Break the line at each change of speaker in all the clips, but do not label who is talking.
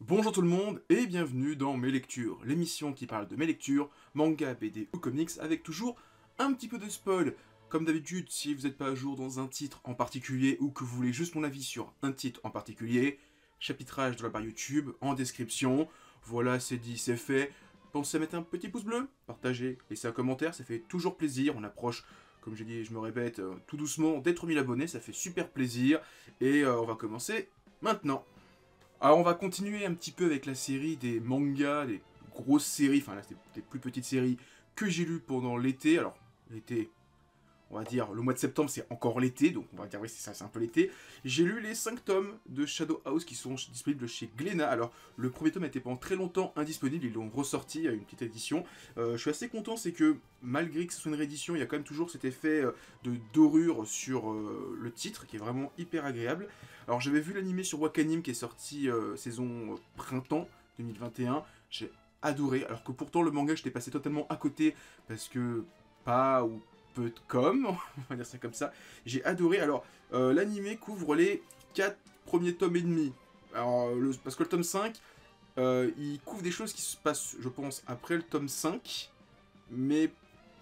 Bonjour tout le monde et bienvenue dans Mes Lectures, l'émission qui parle de mes lectures, manga, BD ou comics avec toujours un petit peu de spoil. Comme d'habitude, si vous n'êtes pas à jour dans un titre en particulier ou que vous voulez juste mon avis sur un titre en particulier, chapitrage de la barre YouTube, en description. Voilà, c'est dit, c'est fait. Pensez à mettre un petit pouce bleu, partagez, laissez un commentaire, ça fait toujours plaisir. On approche, comme j'ai dit, je me répète, tout doucement des 3000 abonnés, ça fait super plaisir. Et on va commencer maintenant. Alors on va continuer un petit peu avec la série des mangas, des grosses séries, enfin là c'est des plus petites séries que j'ai lues pendant l'été. Alors l'été, on va dire le mois de septembre c'est encore l'été, donc on va dire oui c'est ça, c'est un peu l'été. J'ai lu les 5 tomes de Shadow House qui sont disponibles chez Glénat. Alors le premier tome était pendant très longtemps indisponible, ils l'ont ressorti à une petite édition. Je suis assez content, c'est que malgré que ce soit une réédition, il y a quand même toujours cet effet de dorure sur le titre qui est vraiment hyper agréable. Alors j'avais vu l'animé sur Wakanim qui est sorti saison printemps 2021, j'ai adoré, alors que pourtant le manga j'étais passé totalement à côté parce que pas ou peu de com, on va dire ça comme ça. J'ai adoré. Alors, l'animé couvre les 4 premiers tomes et demi. Alors, parce que le tome 5, il couvre des choses qui se passent, je pense, après le tome 5. Mais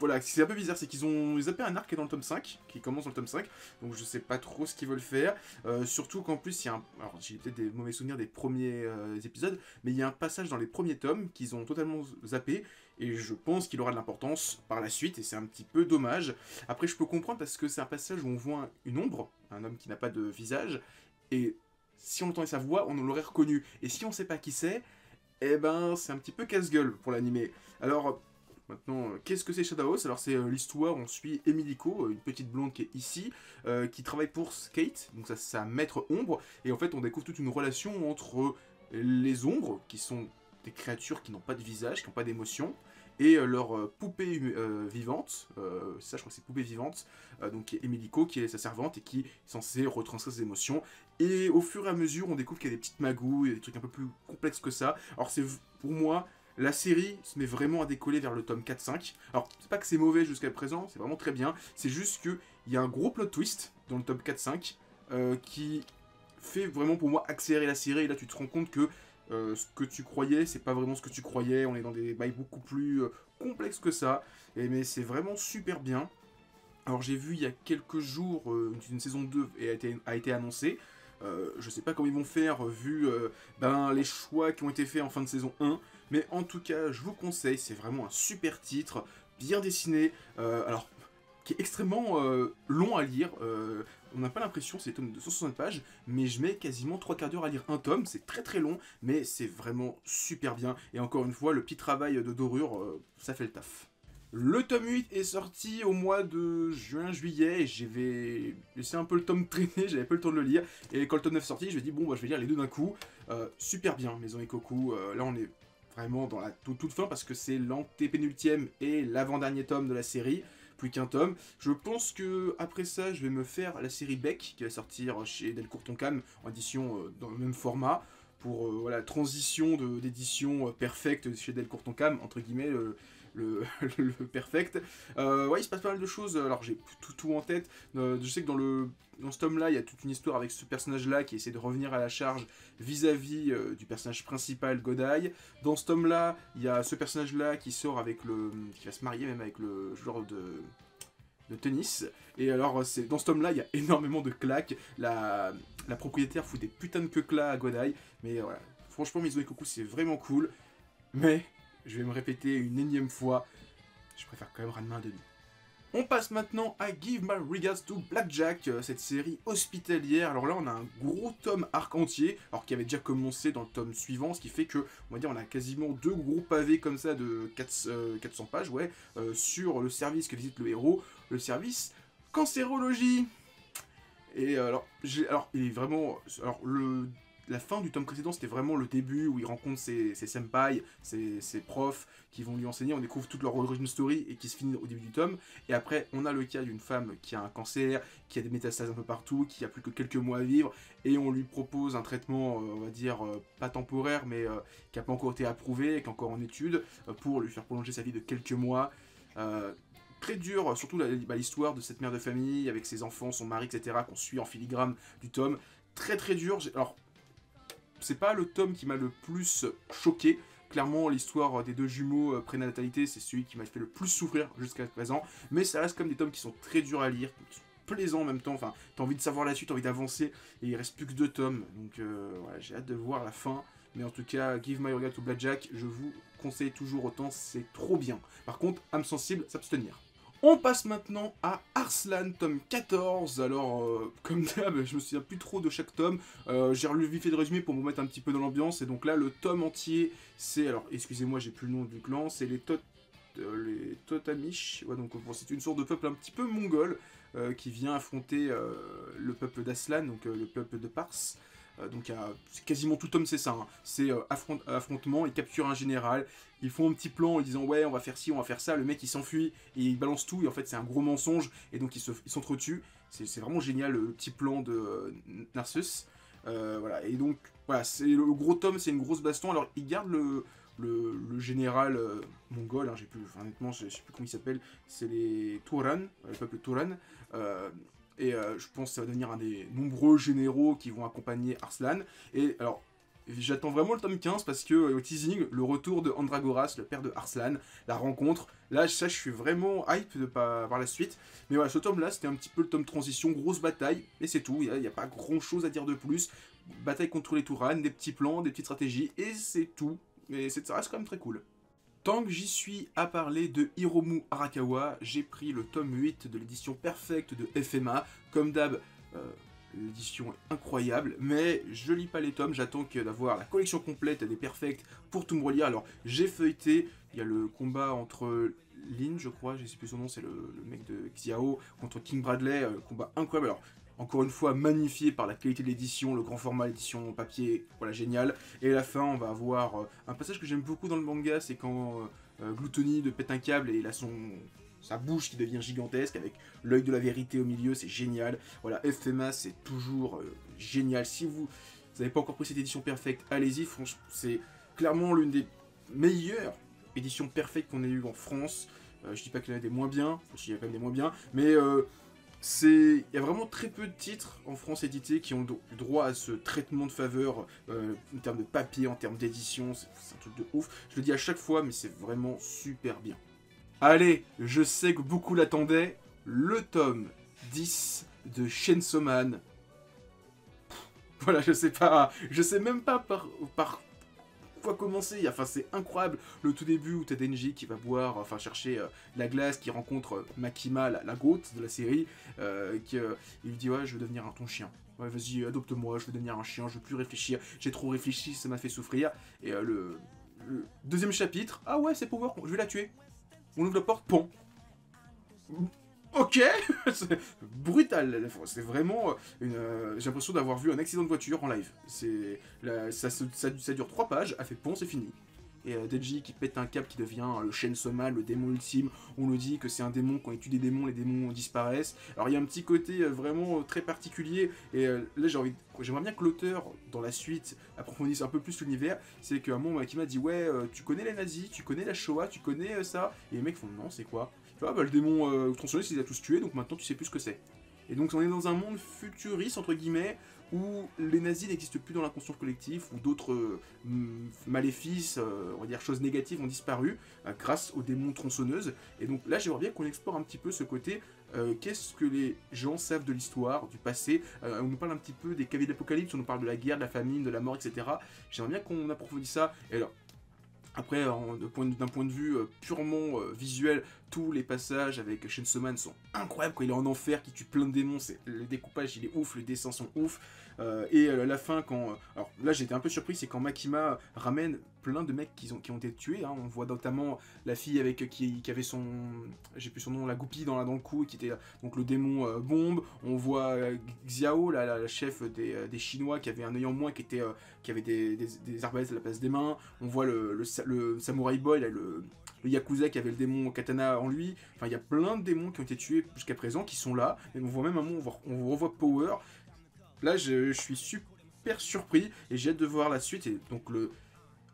voilà, c'est un peu bizarre, c'est qu'ils ont zappé un arc qui est dans le tome 5, qui commence dans le tome 5, donc je sais pas trop ce qu'ils veulent faire. Surtout qu'en plus, il y a un... Alors, j'ai peut-être des mauvais souvenirs des premiers épisodes, mais il y a un passage dans les premiers tomes qu'ils ont totalement zappé, et je pense qu'il aura de l'importance par la suite, et c'est un petit peu dommage. Après, je peux comprendre parce que c'est un passage où on voit une ombre, un homme qui n'a pas de visage, et si on entendait sa voix, on l'aurait reconnu. Et si on sait pas qui c'est, eh ben, c'est un petit peu casse-gueule pour l'animé. Alors, maintenant, qu'est-ce que c'est Shadow House? Alors, c'est l'histoire, on suit Emiliko, une petite blonde qui est ici, qui travaille pour Skate, donc ça, sa maître ombre, et en fait, on découvre toute une relation entre les ombres, qui sont des créatures qui n'ont pas de visage, qui n'ont pas d'émotion, et leur poupée vivante, ça je crois que c'est poupée vivante, donc Emiliko qui est sa servante et qui est censée retranscrire ses émotions. Et au fur et à mesure, on découvre qu'il y a des petites magouilles, des trucs un peu plus complexes que ça. Alors c'est pour moi, la série se met vraiment à décoller vers le tome 4-5. Alors c'est pas que c'est mauvais jusqu'à présent, c'est vraiment très bien. C'est juste qu'il y a un gros plot twist dans le tome 4-5 qui fait vraiment pour moi accélérer la série. Et là tu te rends compte que ce que tu croyais, c'est pas vraiment ce que tu croyais. On est dans des bails beaucoup plus complexes que ça. Mais c'est vraiment super bien. Alors j'ai vu il y a quelques jours une saison 2 a été annoncée. Je sais pas comment ils vont faire vu les choix qui ont été faits en fin de saison 1. Mais en tout cas, je vous conseille, c'est vraiment un super titre, bien dessiné. Alors, qui est extrêmement long à lire. On n'a pas l'impression, c'est des tomes de 160 pages, mais je mets quasiment 3 quarts d'heure à lire un tome. C'est très très long, mais c'est vraiment super bien. Et encore une fois, le petit travail de dorure, ça fait le taf. Le tome 8 est sorti au mois de juin-juillet et j'avais laissé un peu le tome traîner, j'avais pas le temps de le lire. Et quand le tome 9 est sorti, je me suis dit, bon, bah, je vais lire les deux d'un coup. Super bien, Maison Ikoku. Là, on est vraiment dans la toute fin parce que c'est l'antépénultième et l'avant-dernier tome de la série. Plus qu'un tome. Je pense que après ça, je vais me faire la série Beck qui va sortir chez Delcourt Tonkam en édition dans le même format pour voilà, transition d'édition perfecte chez Delcourt Tonkam, entre guillemets, le perfect. Ouais, il se passe pas mal de choses. Alors, j'ai tout en tête. Je sais que dans ce tome-là, il y a toute une histoire avec ce personnage-là qui essaie de revenir à la charge vis-à-vis du personnage principal, Godai. Dans ce tome-là, il y a ce personnage-là qui sort avec qui va se marier même avec le joueur de tennis. Et alors, dans ce tome-là, il y a énormément de claques. La propriétaire fout des putains de queues-là à Godai. Mais voilà, franchement, Mizo Ikoku, c'est vraiment cool. Mais, je vais me répéter une énième fois, je préfère quand même Ranma 1,5. On passe maintenant à Give My Regards to Blackjack, cette série hospitalière. Alors là, on a un gros tome arc entier, alors qui avait déjà commencé dans le tome suivant, ce qui fait que, on va dire, on a quasiment deux gros pavés comme ça de 400 pages, ouais, sur le service que visite le héros, le service cancérologie. Et alors, il est vraiment, la fin du tome précédent, c'était vraiment le début où il rencontre ses senpai, ses profs qui vont lui enseigner. On découvre toute leur origin story et qui se finit au début du tome. Et après, on a le cas d'une femme qui a un cancer, qui a des métastases un peu partout, qui a plus que quelques mois à vivre. Et on lui propose un traitement, on va dire, pas temporaire, mais qui n'a pas encore été approuvé, qui est encore en étude, pour lui faire prolonger sa vie de quelques mois. Très dur, surtout l'histoire de cette mère de famille, avec ses enfants, son mari, etc., qu'on suit en filigrane du tome. Très très dur. Alors, c'est pas le tome qui m'a le plus choqué. Clairement, l'histoire des deux jumeaux prénatalité, c'est celui qui m'a fait le plus souffrir jusqu'à présent. Mais ça reste comme des tomes qui sont très durs à lire, qui sont plaisants en même temps. Enfin, t'as envie de savoir la suite, t'as envie d'avancer. Et il reste plus que 2 tomes. Donc, voilà, j'ai hâte de voir la fin. Mais en tout cas, Give My Regard to Blackjack, je vous conseille toujours autant, c'est trop bien. Par contre, âme sensible, s'abstenir. On passe maintenant à Arslan, tome 14. Alors, comme d'hab, je me souviens plus trop de chaque tome. J'ai relu vite fait de résumé pour me mettre un petit peu dans l'ambiance. Et donc là, le tome entier, c'est... Alors, excusez-moi, j'ai plus le nom du clan. C'est les Totamish. Ouais, donc bon, c'est une sorte de peuple un petit peu mongol qui vient affronter le peuple d'Arslan, donc le peuple de Pars. Donc c'est quasiment tout tome, c'est ça. Hein. C'est affrontement, ils capturent un général, ils font un petit plan en disant ouais on va faire ci, on va faire ça, le mec il s'enfuit et il balance tout et en fait c'est un gros mensonge et donc ils s'entretuent. C'est vraiment génial le petit plan de Narsus. Voilà, et donc voilà, c'est le gros tome, c'est une grosse baston. Alors il garde le général mongol, hein, honnêtement je sais plus comment il s'appelle, c'est les Touran, le peuple Touran. Et je pense que ça va devenir un des nombreux généraux qui vont accompagner Arslan. Et alors, j'attends vraiment le tome 15 parce que au teasing, le retour de Andragoras, le père de Arslan, la rencontre. Là, ça, je suis vraiment hype de pas voir la suite. Mais voilà, ce tome-là, c'était un petit peu le tome transition, grosse bataille, et c'est tout. Il n'y a pas grand-chose à dire de plus. Bataille contre les Touran, des petits plans, des petites stratégies, et c'est tout. Mais ça reste quand même très cool. Tant que j'y suis à parler de Hiromu Arakawa, j'ai pris le tome 8 de l'édition perfecte de FMA. Comme d'hab, l'édition est incroyable, mais je lis pas les tomes, j'attends d'avoir la collection complète des perfects pour tout me relire. Alors j'ai feuilleté, il y a le combat entre Lin, je crois, je sais plus son nom, c'est le mec de Xiao, contre King Bradley, combat incroyable. Alors, encore une fois, magnifié par la qualité de l'édition, le grand format, l'édition papier, voilà, génial. Et à la fin, on va avoir un passage que j'aime beaucoup dans le manga, c'est quand Gluttony de pète un câble et il a sa bouche qui devient gigantesque avec l'œil de la vérité au milieu, c'est génial. Voilà, FMA, c'est toujours génial. Si vous n'avez pas encore pris cette édition perfecte, allez-y, franchement, c'est clairement l'une des meilleures éditions perfectes qu'on ait eues en France. Je dis pas qu'il y en a des moins bien, il y a quand même des moins bien, mais... il y a vraiment très peu de titres en France édités qui ont eu droit à ce traitement de faveur en termes de papier, en termes d'édition, c'est un truc de ouf. Je le dis à chaque fois, mais c'est vraiment super bien. Allez, je sais que beaucoup l'attendaient, le tome 10 de Chainsaw Man. Voilà, je sais même pas par quoi commencer. Enfin, c'est incroyable le tout début où t'as Denji qui va chercher la glace, qui rencontre Makima, la goat de la série, il lui dit ouais, je veux devenir ton chien. Ouais, vas-y, adopte-moi, je veux devenir un chien, je veux plus réfléchir, j'ai trop réfléchi, ça m'a fait souffrir. Et le deuxième chapitre, ah ouais, c'est Power, je vais la tuer. On ouvre la porte, pont. Ok. C'est brutal, c'est vraiment j'ai l'impression d'avoir vu un accident de voiture en live. Ça dure 3 pages, a fait pont, c'est fini. Et Denji qui pète un câble qui devient le Chainsaw Man, le démon ultime. On nous dit que c'est un démon, quand il tue des démons, les démons disparaissent. Alors il y a un petit côté vraiment très particulier. Et là j'aimerais bien que l'auteur, dans la suite, approfondisse un peu plus l'univers. C'est qu'à un moment, qui m'a dit ouais, tu connais les nazis, tu connais la Shoah, tu connais ça. Et les mecs font non, c'est quoi? Tu vois, bah, le démon tronçonneuse, il les a tous tués, donc maintenant tu sais plus ce que c'est. Et donc on est dans un monde futuriste, entre guillemets, où les nazis n'existent plus dans l'inconscient collectif, où d'autres maléfices, on va dire choses négatives ont disparu grâce aux démons tronçonneuses. Et donc là j'aimerais bien qu'on explore un petit peu ce côté, qu'est-ce que les gens savent de l'histoire, du passé. On nous parle un petit peu des cavaliers d'Apocalypse, on nous parle de la guerre, de la famine, de la mort, etc. J'aimerais bien qu'on approfondisse ça. Et alors, après, d'un point de vue purement visuel, tous les passages avec Chainsaw Man sont incroyables. Quand il est en enfer, qui tue plein de démons, le découpage il est ouf, les dessins sont ouf. Et la fin, quand... Alors là j'étais un peu surpris, c'est quand Makima ramène plein de mecs qui ont été tués. Hein. On voit notamment la fille qui avait son... J'ai plus son nom, la goupille dans le cou, qui était donc le démon bombe. On voit Xiao, la chef des Chinois, qui avait un œil en moins, qui avait des arbalètes à la place des mains. On voit le Samurai Boy, là, le Yakuza qui avait le démon katana en lui. Enfin, il y a plein de démons qui ont été tués jusqu'à présent, qui sont là. Et on voit même un moment, on revoit Power. Là, je suis super surpris et j'ai hâte de voir la suite. Et donc, le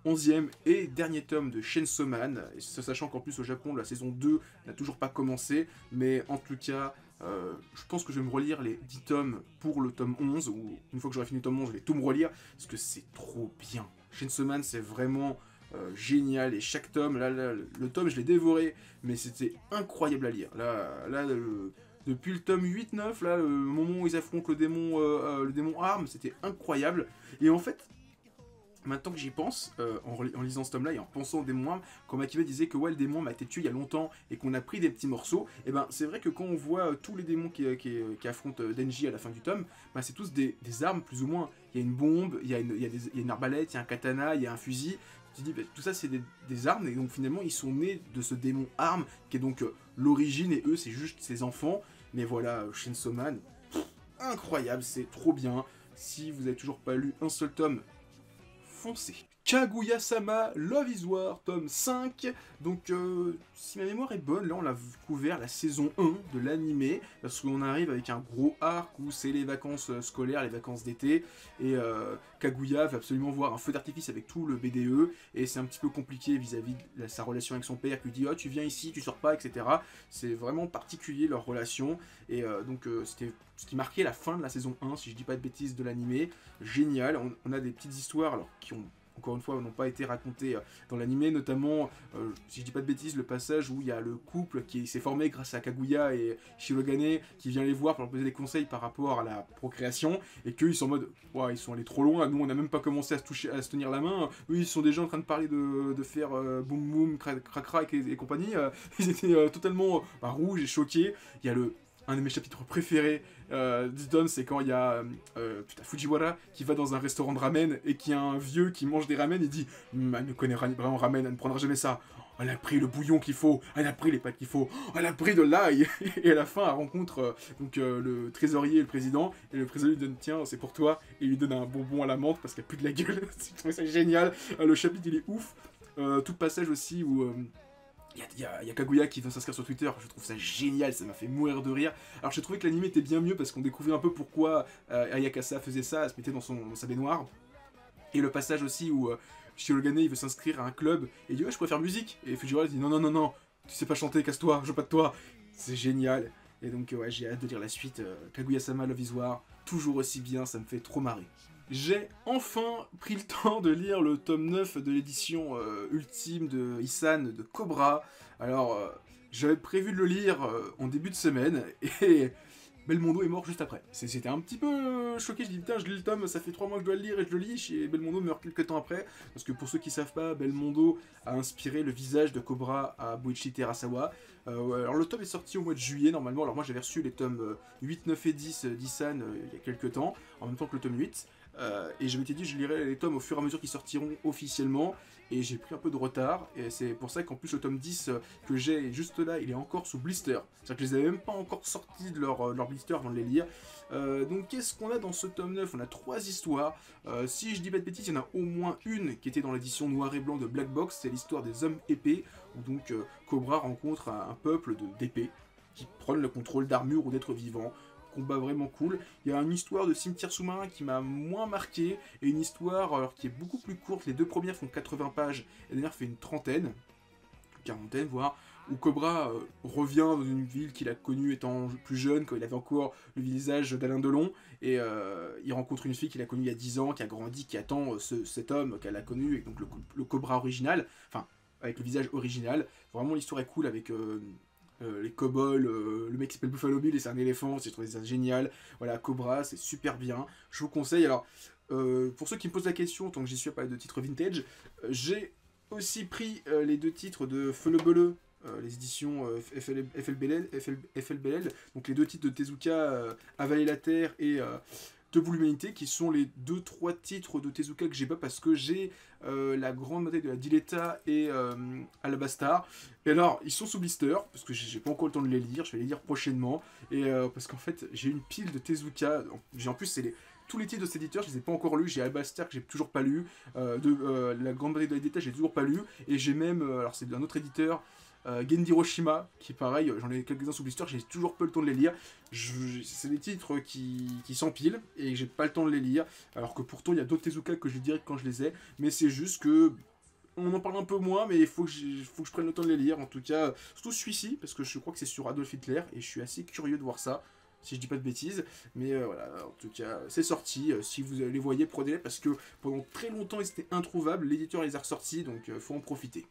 11e et dernier tome de Chainsaw Man. Et sachant qu'en plus, au Japon, la saison 2 n'a toujours pas commencé. Mais en tout cas, Je pense que je vais me relire les 10 tomes pour le tome 11, ou une fois que j'aurai fini le tome 11, je vais tout me relire, parce que c'est trop bien. Chainsaw Man, c'est vraiment génial, et chaque tome, là, le tome, je l'ai dévoré, mais c'était incroyable à lire. Depuis le tome 8-9, là, le moment où ils affrontent le démon Arm, c'était incroyable. Et en fait, maintenant que j'y pense, en lisant ce tome-là et en pensant au démon Arm, quand Makiba disait que ouais, le démon m'a été tué il y a longtemps et qu'on a pris des petits morceaux, et ben c'est vrai que quand on voit tous les démons qui affrontent Denji à la fin du tome, ben, c'est tous des armes plus ou moins. Il y a une bombe, il y a une arbalète, il y a un katana, il y a un fusil. Tu dis, ben, tout ça c'est des armes, et donc finalement ils sont nés de ce démon Arm qui est donc l'origine, et eux c'est juste ses enfants. Mais voilà, Chainsaw Man, incroyable, c'est trop bien. Si vous avez toujours pas lu un seul tome, foncez. Kaguya-sama Love is War, tome 5. Donc, si ma mémoire est bonne, là on a couvert la saison 1 de l'animé, parce qu'on arrive avec un gros arc où c'est les vacances scolaires, les vacances d'été, et Kaguya va absolument voir un feu d'artifice avec tout le BDE, et c'est un petit peu compliqué vis-à-vis de sa relation avec son père, qui lui dit « Oh, tu viens ici, tu sors pas, etc. » C'est vraiment particulier leur relation, et donc c'était ce qui marquait la fin de la saison 1, si je dis pas de bêtises, de l'animé. Génial, on a des petites histoires alors, qui ont encore une fois, n'ont pas été racontées dans l'animé, notamment, si je dis pas de bêtises, le passage où il y a le couple qui s'est formé grâce à Kaguya et Shirogane, qui vient les voir pour leur poser des conseils par rapport à la procréation, et qu'eux, ils sont en mode, ouais, ils sont allés trop loin, nous, on n'a même pas commencé à se tenir la main, eux, ils sont déjà en train de parler de faire boum boum, crac crac et compagnie, ils étaient totalement rouges et choqués. Il y a un de mes chapitres préférés d'Idon, c'est quand il y a Fujiwara qui va dans un restaurant de ramen et qui a un vieux qui mange des ramen et dit elle ne connaît vraiment ramen, elle ne prendra jamais ça. Elle a pris le bouillon qu'il faut, elle a pris les pâtes qu'il faut, elle a pris de l'ail. Et à la fin, elle rencontre le trésorier et le président, et le trésorier lui donne tiens, c'est pour toi, et il lui donne un bonbon à la menthe parce qu'elle a plus de la gueule. Je trouve ça génial. Le chapitre il est ouf. Tout le passage aussi où il y a Kaguya qui vient s'inscrire sur Twitter, je trouve ça génial, ça m'a fait mourir de rire. Alors j'ai trouvé que l'anime était bien mieux parce qu'on découvrait un peu pourquoi Ayakasa faisait ça, elle se mettait dans sa baignoire. Et le passage aussi où Shirogane il veut s'inscrire à un club et il dit ouais je préfère musique. Et Fujiwara dit non, tu sais pas chanter, casse-toi, je veux pas de toi. C'est génial. Et donc ouais j'ai hâte de lire la suite. Kaguya-sama Love is War, toujours aussi bien, ça me fait trop marrer. J'ai enfin pris le temps de lire le tome 9 de l'édition ultime de Isan de Cobra. Alors, j'avais prévu de le lire en début de semaine, et Belmondo est mort juste après. C'était un petit peu choqué, je dis putain, je lis le tome, ça fait 3 mois que je dois le lire et je le lis, et Belmondo meurt quelques temps après, parce que pour ceux qui savent pas, Belmondo a inspiré le visage de Cobra à Boichi Terasawa. Alors le tome est sorti au mois de juillet normalement, alors moi j'avais reçu les tomes 8, 9 et 10 d'Isan il y a quelques temps, en même temps que le tome 8. Et je m'étais dit je lirai les tomes au fur et à mesure qu'ils sortiront officiellement, et j'ai pris un peu de retard, et c'est pour ça qu'en plus le tome 10 que j'ai juste là, il est encore sous blister, c'est-à-dire que je les avais même pas encore sortis de leur blister avant de les lire. Donc qu'est-ce qu'on a dans ce tome 9? On a 3 histoires, si je dis pas de bêtises, il y en a au moins une qui était dans l'édition noir et blanc de Black Box, c'est l'histoire des hommes épées, où donc Cobra rencontre un peuple d'épées qui prennent le contrôle d'armures ou d'êtres vivants. Combat vraiment cool. Il y a une histoire de cimetière sous-marin qui m'a moins marqué, et une histoire alors, qui est beaucoup plus courte. Les deux premières font 80 pages, la dernière fait une trentaine, quarantaine voire, où Cobra revient dans une ville qu'il a connue étant plus jeune, quand il avait encore le visage d'Alain Delon, et il rencontre une fille qu'il a connue il y a 10 ans, qui a grandi, qui attend cet homme qu'elle a connu, et donc le Cobra original, enfin avec le visage original. Vraiment l'histoire est cool avec les kobolds, le mec qui s'appelle Buffalo Bill et c'est un éléphant, j'ai trouvé ça génial. Voilà, Cobra, c'est super bien. Je vous conseille. Alors, pour ceux qui me posent la question, tant que j'y suis à parler de titres vintage, j'ai aussi pris les 2 titres de Feu le Beleu, les éditions FLBL, donc les 2 titres de Tezuka, Avaler la Terre et Debout l'Humanité, qui sont les 2-3 titres de Tezuka que j'ai pas parce que j'ai la grande bataille de la Diletta et Alabastar. Et alors, ils sont sous blister, parce que j'ai pas encore le temps de les lire, je vais les lire prochainement, et parce qu'en fait, j'ai une pile de Tezuka, en plus, c'est tous les titres de cet éditeur, je les ai pas encore lus, j'ai Alabastar que j'ai toujours pas lu, la grande bataille de la Diletta, j'ai toujours pas lu, et j'ai même, alors c'est d'un autre éditeur, Gendy Hiroshima, qui pareil, j'en ai quelques-uns sous blister, j'ai toujours pas le temps de les lire. C'est des titres qui s'empilent et j'ai pas le temps de les lire, alors que pourtant il y a d'autres Tezuka que je les dirai quand je les ai, mais c'est juste que on en parle un peu moins, mais il faut que je prenne le temps de les lire. En tout cas, surtout celui-ci, parce que je crois que c'est sur Adolf Hitler, et je suis assez curieux de voir ça, si je dis pas de bêtises. Mais voilà, en tout cas, c'est sorti. Si vous les voyez, prenez-les, parce que pendant très longtemps, ils étaient introuvables. L'éditeur les a ressortis, donc faut en profiter.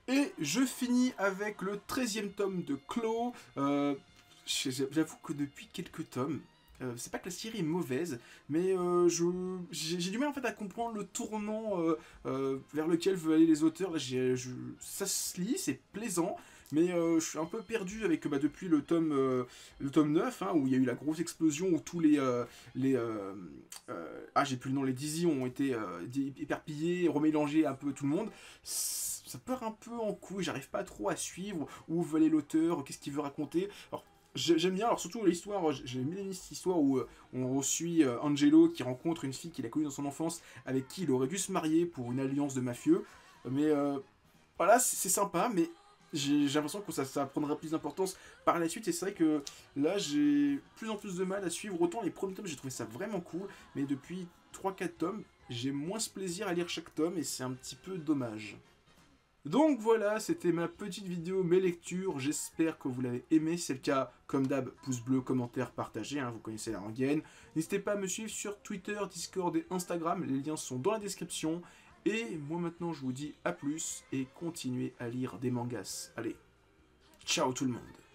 Et je finis avec le 13e tome de Claw. J'avoue que depuis quelques tomes, c'est pas que la série est mauvaise, mais j'ai du mal en fait à comprendre le tournant vers lequel veulent aller les auteurs. Là, ça se lit, c'est plaisant, mais je suis un peu perdu avec depuis le tome 9, hein, où il y a eu la grosse explosion, où tous j'ai plus le nom, les Dizzy ont été éparpillés, remélangés un peu tout le monde. Ça part un peu en couille, j'arrive pas trop à suivre où veut aller l'auteur, qu'est-ce qu'il veut raconter. Alors, j'aime bien, alors surtout l'histoire, j'ai aimé cette histoire où on suit Angelo qui rencontre une fille qu'il a connue dans son enfance, avec qui il aurait dû se marier pour une alliance de mafieux. Mais voilà, c'est sympa, mais j'ai l'impression que ça prendra plus d'importance par la suite, et c'est vrai que là j'ai plus en plus de mal à suivre. Autant les premiers tomes j'ai trouvé ça vraiment cool, mais depuis 3-4 tomes, j'ai moins ce plaisir à lire chaque tome, et c'est un petit peu dommage. Donc voilà, c'était ma petite vidéo, mes lectures, j'espère que vous l'avez aimé. Si c'est le cas, comme d'hab, pouce bleu, commentaire, partagez, hein, vous connaissez la rengaine. N'hésitez pas à me suivre sur Twitter, Discord et Instagram, les liens sont dans la description. Et moi maintenant je vous dis à plus et continuez à lire des mangas. Allez, ciao tout le monde.